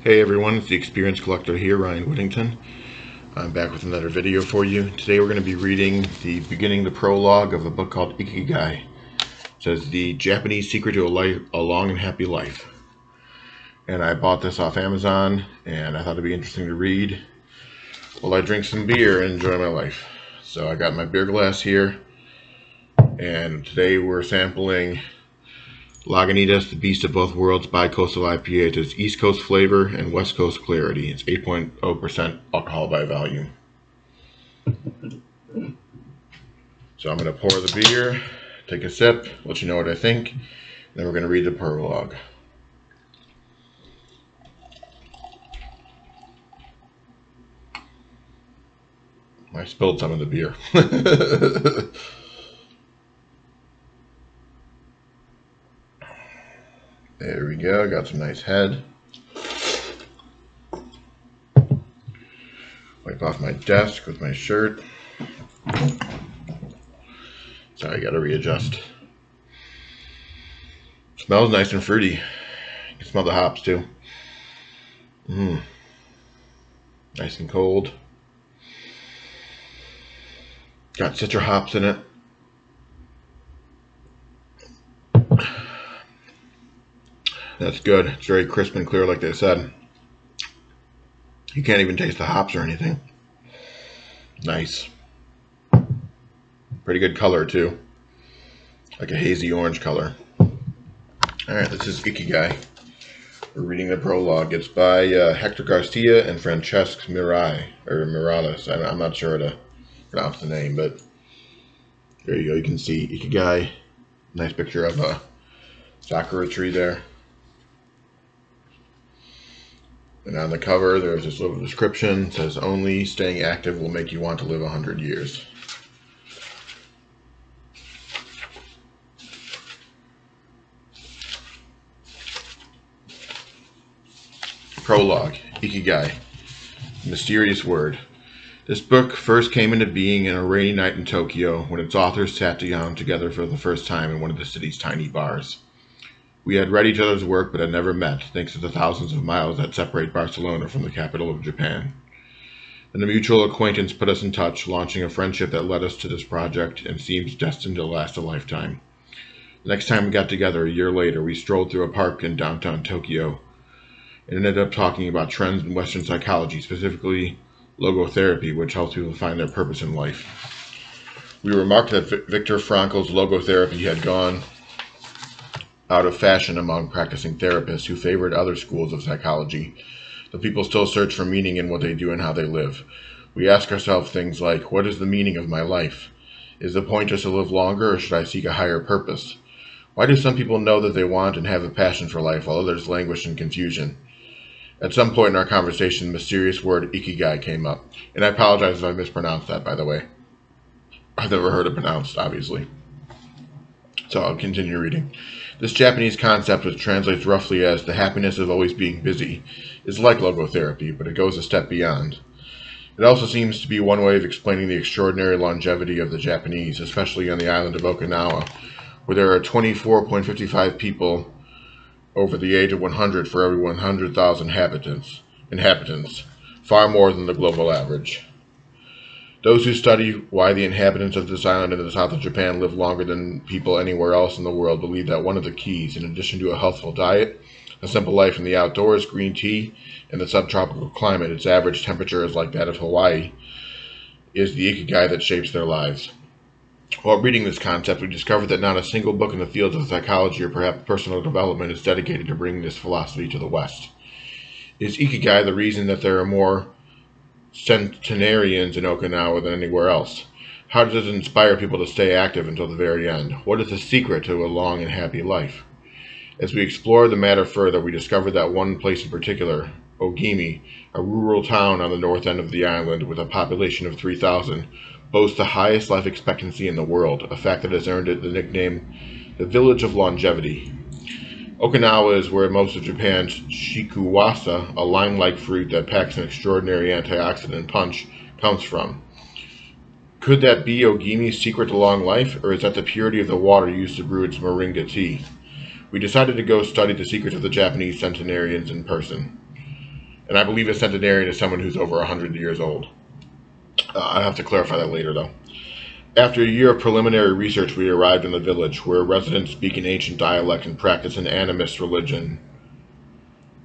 Hey everyone, it's the Experience Collector here, Ryan Whittington. I'm back with another video for you. Today we're going to be reading the prologue of a book called Ikigai. It says, The Japanese Secret to a Long and Happy Life. And I bought this off Amazon, and I thought it'd be interesting to read while I drink some beer and enjoy my life. So I got my beer glass here, and today we're sampling Lagunitas, the Beast of Both Worlds Bi-Coastal IPA. It has East Coast flavor and West Coast clarity. It's 8.0% alcohol by volume. So I'm going to pour the beer, take a sip, let you know what I think, and then we're going to read the prologue. I spilled some of the beer. There we go, got some nice head. Wipe off my desk with my shirt. Sorry, I gotta readjust. Smells nice and fruity. You can smell the hops too. Nice and cold. Got citra hops in it. That's good. It's very crisp and clear, like they said. You can't even taste the hops or anything. Nice. Pretty good color, too. Like a hazy orange color. Alright, this is Ikigai. We're reading the prologue. It's by Hector Garcia and Francesc Miralles. I'm not sure how to pronounce the name, but there you go. You can see Ikigai. Nice picture of a sakura tree there. And on the cover, there's this little description. It says, only staying active will make you want to live 100 years. Prologue, Ikigai, mysterious word. This book first came into being in a rainy night in Tokyo when its authors sat down together for the first time in one of the city's tiny bars. We had read each other's work, but had never met, thanks to the thousands of miles that separate Barcelona from the capital of Japan. Then a mutual acquaintance put us in touch, launching a friendship that led us to this project and seems destined to last a lifetime. The next time we got together, a year later, we strolled through a park in downtown Tokyo and ended up talking about trends in Western psychology, specifically logotherapy, which helps people find their purpose in life. We remarked that Viktor Frankl's logotherapy had gone out of fashion among practicing therapists who favored other schools of psychology. The people still search for meaning in what they do and how they live. We ask ourselves things like, what is the meaning of my life? Is the point just to live longer, or should I seek a higher purpose? Why do some people know that they want and have a passion for life, while others languish in confusion? At some point in our conversation, the mysterious word Ikigai came up. And I apologize if I mispronounced that, by the way. I've never heard it pronounced, obviously. So I'll continue reading. This Japanese concept, which translates roughly as the happiness of always being busy, is like logotherapy, but it goes a step beyond. It also seems to be one way of explaining the extraordinary longevity of the Japanese, especially on the island of Okinawa, where there are 24.55 people over the age of 100 for every 100,000 inhabitants, far more than the global average. Those who study why the inhabitants of this island in the south of Japan live longer than people anywhere else in the world believe that one of the keys, in addition to a healthful diet, a simple life in the outdoors, green tea, and the subtropical climate, its average temperature is like that of Hawaii, is the Ikigai that shapes their lives. While reading this concept, we discovered that not a single book in the fields of psychology or perhaps personal development is dedicated to bringing this philosophy to the West. Is Ikigai the reason that there are more centenarians in Okinawa than anywhere else? How does it inspire people to stay active until the very end? What is the secret to a long and happy life? As we explore the matter further, we discovered that one place in particular, Ogimi, a rural town on the north end of the island with a population of 3,000, boasts the highest life expectancy in the world, a fact that has earned it the nickname the Village of Longevity. Okinawa is where most of Japan's shikuwasa, a lime-like fruit that packs an extraordinary antioxidant punch, comes from. Could that be Ogimi's secret to long life, or is that the purity of the water used to brew its moringa tea? We decided to go study the secrets of the Japanese centenarians in person. And I believe a centenarian is someone who's over 100 years old. I'll have to clarify that later, though. After a year of preliminary research, we arrived in the village, where residents speak an ancient dialect and practice an animist religion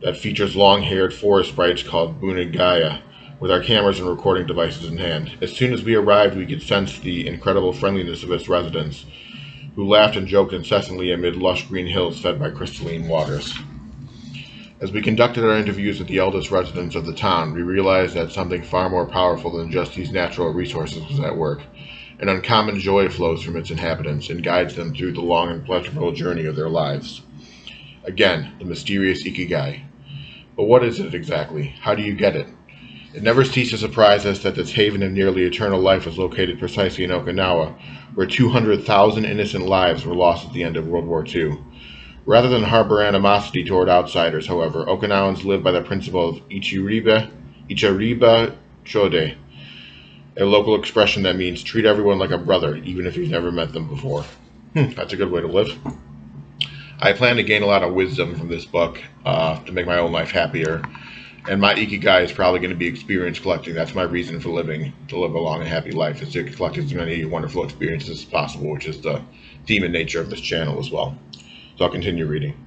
that features long-haired forest sprites called Bunagaya, with our cameras and recording devices in hand. As soon as we arrived, we could sense the incredible friendliness of its residents, who laughed and joked incessantly amid lush green hills fed by crystalline waters. As we conducted our interviews with the eldest residents of the town, we realized that something far more powerful than just these natural resources was at work. An uncommon joy flows from its inhabitants and guides them through the long and pleasurable journey of their lives. Again, the mysterious Ikigai. But what is it exactly? How do you get it? It never ceased to surprise us that this haven of nearly eternal life was located precisely in Okinawa, where 200,000 innocent lives were lost at the end of World War II. Rather than harbor animosity toward outsiders, however, Okinawans live by the principle of Ichiriba Chode, a local expression that means treat everyone like a brother, even if you've never met them before. That's a good way to live. I plan to gain a lot of wisdom from this book to make my own life happier. And my Ikigai is probably going to be experience collecting. That's my reason for living, to live a long and happy life, is to collect as many wonderful experiences as possible, which is the theme and nature of this channel as well. So I'll continue reading.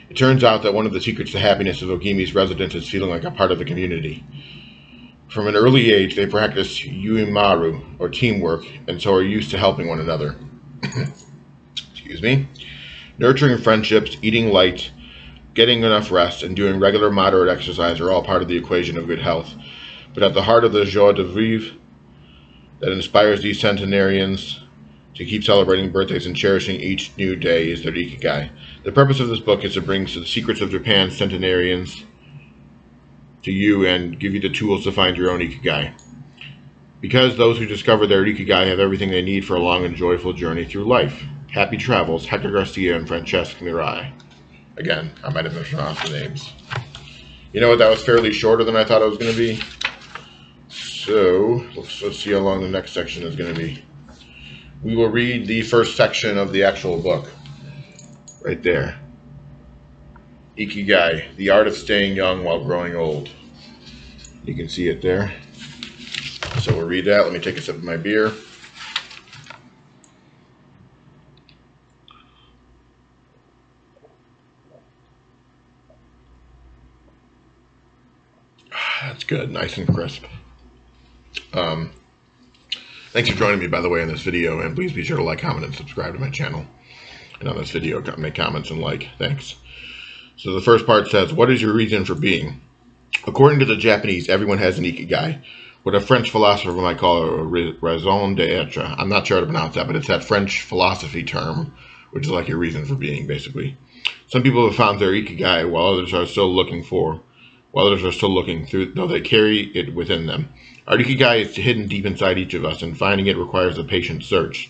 It turns out that one of the secrets to happiness of Ogimi's residents is feeling like a part of the community. From an early age, they practice yuimaru, or teamwork, and so are used to helping one another. Excuse me. Nurturing friendships, eating light, getting enough rest, and doing regular moderate exercise are all part of the equation of good health. But at the heart of the joie de vivre that inspires these centenarians to keep celebrating birthdays and cherishing each new day is their Ikigai. The purpose of this book is to bring the secrets of Japan's centenarians to you and give you the tools to find your own Ikigai. Because those who discover their Ikigai have everything they need for a long and joyful journey through life. Happy travels, Hector Garcia and Francesca Mirai. Again, I might have mispronounced the names. You know what, that was fairly shorter than I thought it was going to be. So, let's see how long the next section is going to be. We will read the first section of the actual book. Right there. Ikigai, the art of staying young while growing old. You can see it there. So we'll read that. Let me take a sip of my beer. That's good, nice and crisp. Thanks for joining me, by the way, in this video, and please be sure to like, comment, and subscribe to my channel. And on this video, make comments and like. Thanks. So the first part says, what is your reason for being? According to the Japanese, everyone has an Ikigai, what a French philosopher might call a raison d'etre. I'm not sure how to pronounce that, but it's that French philosophy term, which is like your reason for being, basically. Some people have found their Ikigai, while others are still looking through, though they carry it within them. Our Ikigai is hidden deep inside each of us, and finding it requires a patient search.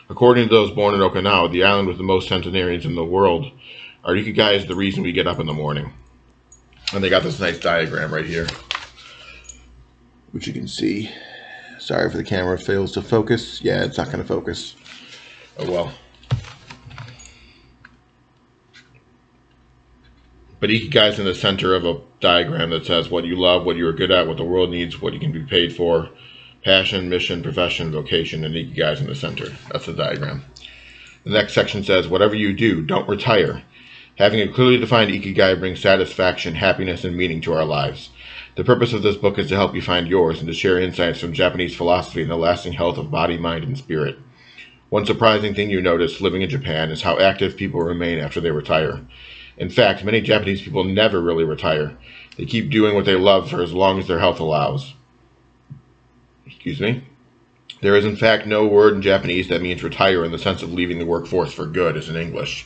According to those born in Okinawa, the island with the most centenarians in the world, our Ikigai is the reason we get up in the morning. And they got this nice diagram right here, which you can see. Sorry if the camera fails to focus. Yeah, it's not going to focus. Oh well. But Ikigai is in the center of a diagram that says what you love, what you are good at, what the world needs, what you can be paid for, passion, mission, profession, vocation, and Ikigai is in the center. That's the diagram. The next section says, whatever you do, don't retire. Having a clearly defined Ikigai brings satisfaction, happiness, and meaning to our lives. The purpose of this book is to help you find yours and to share insights from Japanese philosophy and the lasting health of body, mind, and spirit. One surprising thing you notice living in Japan is how active people remain after they retire. In fact, many Japanese people never really retire. They keep doing what they love for as long as their health allows. Excuse me. There is in fact no word in Japanese that means retire in the sense of leaving the workforce for good as in English.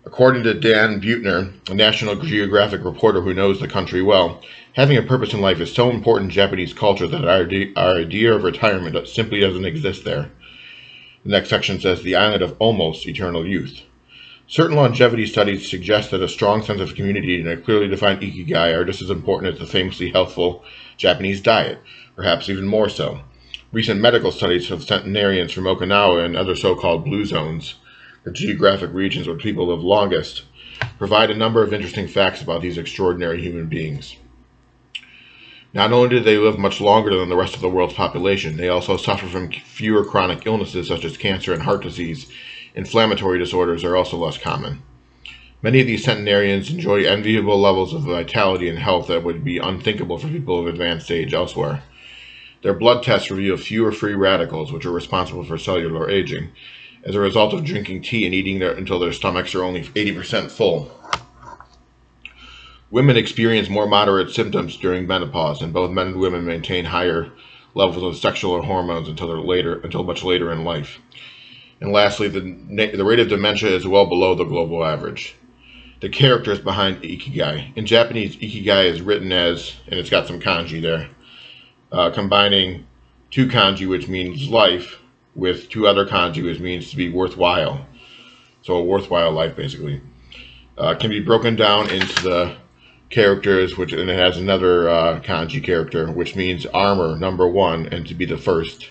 According to Dan Buettner, a National Geographic reporter who knows the country well, having a purpose in life is so important in Japanese culture that our idea of retirement simply doesn't exist there. The next section says, the island of almost eternal youth. Certain longevity studies suggest that a strong sense of community and a clearly defined Ikigai are just as important as the famously healthful Japanese diet, perhaps even more so. Recent medical studies of centenarians from Okinawa and other so-called blue zones, the geographic regions where people live longest, provide a number of interesting facts about these extraordinary human beings. Not only did they live much longer than the rest of the world's population, they also suffer from fewer chronic illnesses such as cancer and heart disease. Inflammatory disorders are also less common. Many of these centenarians enjoy enviable levels of vitality and health that would be unthinkable for people of advanced age elsewhere. Their blood tests reveal fewer free radicals, which are responsible for cellular aging, as a result of drinking tea and eating until their stomachs are only 80% full. Women experience more moderate symptoms during menopause, and both men and women maintain higher levels of sexual hormones until much later in life. And lastly, the rate of dementia is well below the global average. The characters behind Ikigai. In Japanese, Ikigai is written as, and it's got some kanji there, combining two kanji, which means life, with two other kanji, which means to be worthwhile. So a worthwhile life, basically. Can be broken down into the characters, and it has another kanji character, which means armor, number 1, and to be the first.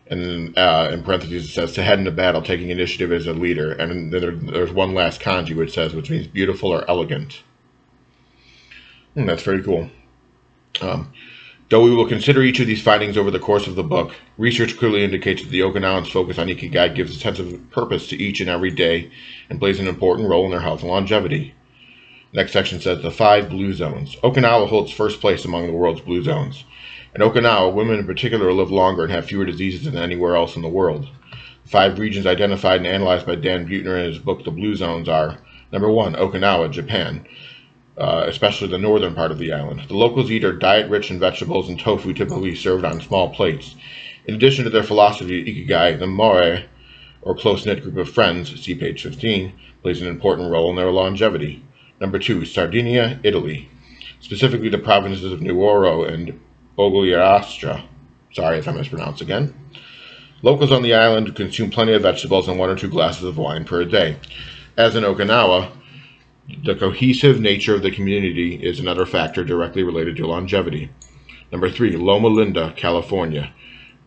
And then in parentheses it says to head into battle, taking initiative as a leader. And then there's one last kanji which means beautiful or elegant. That's very cool. Though we will consider each of these findings over the course of the book, research clearly indicates that the Okinawans' focus on Ikigai gives a sense of purpose to each and every day and plays an important role in their health and longevity. Next section says the 5 blue zones. Okinawa holds first place among the world's blue zones. In Okinawa, women in particular live longer and have fewer diseases than anywhere else in the world. The 5 regions identified and analyzed by Dan Buettner in his book The Blue Zones are: number 1, Okinawa, Japan. Especially the northern part of the island. The locals eat a diet rich in vegetables and tofu, typically served on small plates. In addition to their philosophy of Ikigai, the Moe, or close-knit group of friends, see page 15, plays an important role in their longevity. Number 2, Sardinia, Italy. Specifically the provinces of Nuoro and Ogliastra. Sorry if I mispronounce again. Locals on the island consume plenty of vegetables and 1 or 2 glasses of wine per day. As in Okinawa, the cohesive nature of the community is another factor directly related to longevity. Number 3, Loma Linda, California.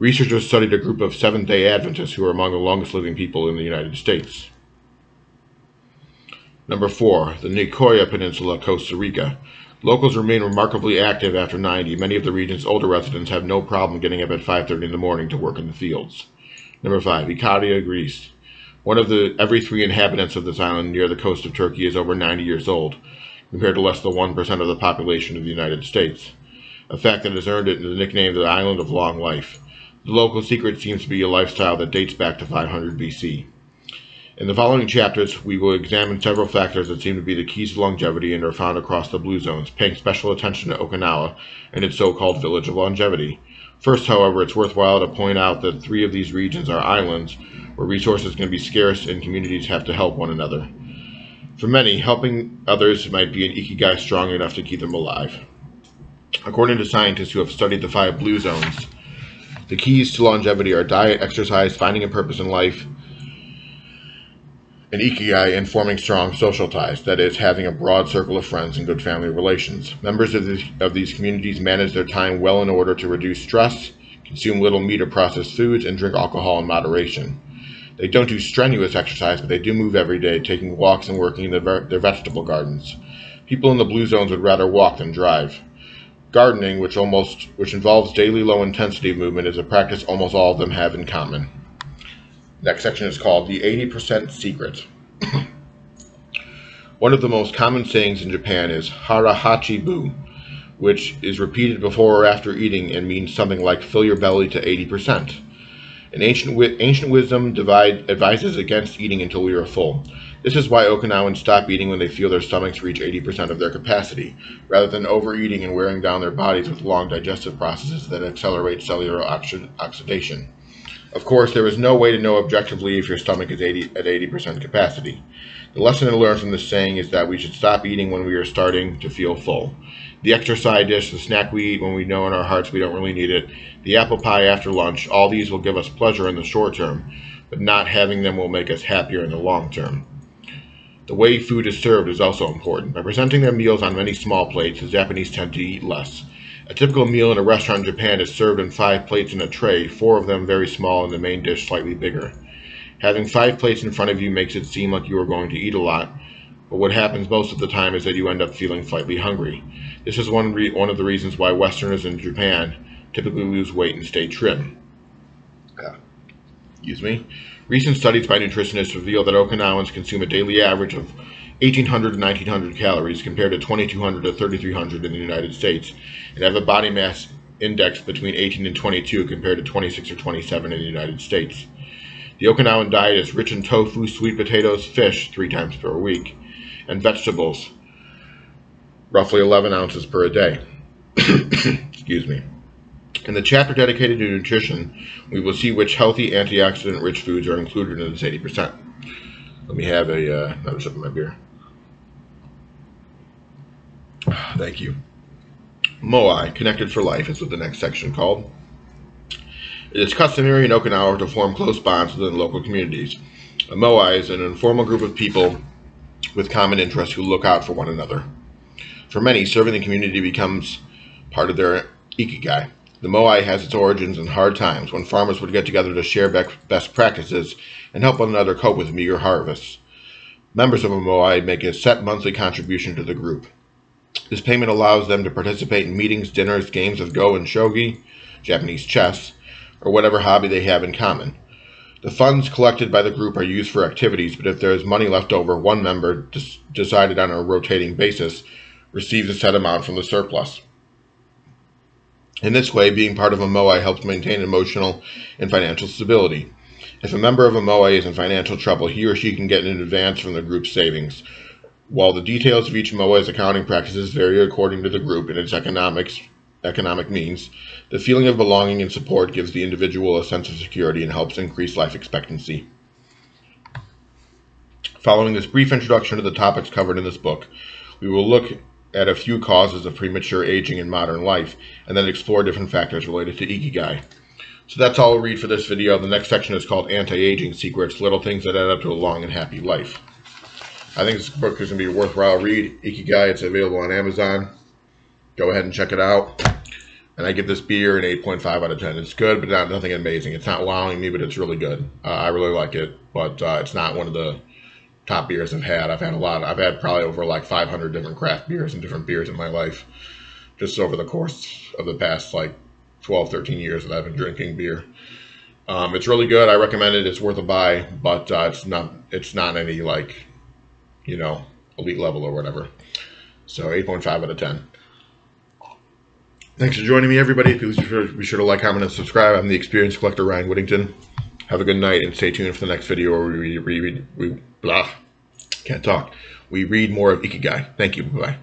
Researchers studied a group of Seventh-day Adventists who are among the longest living people in the United States. Number 4, the Nicoya Peninsula, Costa Rica. Locals remain remarkably active after 90. Many of the region's older residents have no problem getting up at 5:30 in the morning to work in the fields. Number 5, Icaria, Greece. One of every 3 inhabitants of this island near the coast of Turkey is over 90 years old, compared to less than 1% of the population of the United States, a fact that has earned it the nickname the Island of Long Life. The local secret seems to be a lifestyle that dates back to 500 BC. In the following chapters, we will examine several factors that seem to be the keys to longevity and are found across the blue zones, paying special attention to Okinawa and its so-called village of longevity. First, however, it's worthwhile to point out that 3 of these regions are islands where resources can be scarce and communities have to help one another. For many, helping others might be an Ikigai strong enough to keep them alive. According to scientists who have studied the 5 blue zones, the keys to longevity are diet, exercise, finding a purpose in life, and Ikigai, and forming strong social ties, that is, having a broad circle of friends and good family relations. Members of these communities manage their time well in order to reduce stress, consume little meat or processed foods, and drink alcohol in moderation. They don't do strenuous exercise, but they do move every day, taking walks and working in their vegetable gardens. People in the blue zones would rather walk than drive. Gardening, which involves daily low-intensity movement, is a practice almost all of them have in common. Next section is called the 80% Secret. One of the most common sayings in Japan is harahachi-bu, which is repeated before or after eating and means something like fill your belly to 80%. An ancient wisdom advises against eating until we are full. This is why Okinawans stop eating when they feel their stomachs reach 80% of their capacity, rather than overeating and wearing down their bodies with long digestive processes that accelerate cellular oxidation. Of course, there is no way to know objectively if your stomach is at 80% capacity. The lesson to learn from this saying is that we should stop eating when we are starting to feel full. The extra side dish, the snack we eat when we know in our hearts we don't really need it, the apple pie after lunch, all these will give us pleasure in the short term, but not having them will make us happier in the long term. The way food is served is also important. By presenting their meals on many small plates, the Japanese tend to eat less. A typical meal in a restaurant in Japan is served in 5 plates in a tray, 4 of them very small and the main dish slightly bigger. Having 5 plates in front of you makes it seem like you are going to eat a lot, But what happens most of the time is that you end up feeling slightly hungry. This is one of the reasons why Westerners in Japan typically lose weight and stay trim. Excuse me. Recent studies by nutritionists reveal that Okinawans consume a daily average of 1,800 to 1,900 calories compared to 2,200 to 3,300 in the United States, and have a body mass index between 18 and 22 compared to 26 or 27 in the United States. The Okinawan diet is rich in tofu, sweet potatoes, fish 3 times per week, and vegetables, roughly 11 ounces per day. Excuse me. In the chapter dedicated to nutrition, we will see which healthy, antioxidant-rich foods are included in this 80%. Let me have another sip of my beer. Thank you. Moai, Connected for Life, is what the next section called. It is customary in Okinawa to form close bonds within local communities. A moai is an informal group of people with common interests who look out for one another. For many, serving the community becomes part of their Ikigai. The moai has its origins in hard times, when farmers would get together to share best practices and help one another cope with meager harvests. Members of a moai make a set monthly contribution to the group. This payment allows them to participate in meetings, dinners, games of go and shogi, Japanese chess, or whatever hobby they have in common. The funds collected by the group are used for activities, but if there is money left over, one member, decided on a rotating basis, receives a set amount from the surplus. In this way, being part of a moai helps maintain emotional and financial stability. If a member of a moai is in financial trouble, he or she can get an advance from the group's savings. While the details of each moai's accounting practices vary according to the group and its economic means, the feeling of belonging and support gives the individual a sense of security and helps increase life expectancy. Following this brief introduction to the topics covered in this book, we will look at a few causes of premature aging in modern life, and then explore different factors related to Ikigai. So that's all we'll read for this video. The next section is called Anti-Aging Secrets, Little Things That Add Up to a Long and Happy Life. I think this book is going to be a worthwhile read. Ikigai, it's available on Amazon. Go ahead and check it out. And I give this beer an 8.5 out of 10. It's good, but nothing amazing. It's not wowing me, but it's really good. I really like it, but it's not one of the top beers I've had. I've had a lot. I've had probably over like 500 different craft beers and different beers in my life, just over the course of the past like 12, 13 years that I've been drinking beer. It's really good. I recommend it. It's worth a buy, but it's not any like, elite level or whatever. So 8.5 out of 10. Thanks for joining me, everybody. Please be sure to like, comment, and subscribe. I'm the Experienced Collector, Ryan Whittington. Have a good night, and stay tuned for the next video where we read more of Ikigai. Thank you. Bye-bye.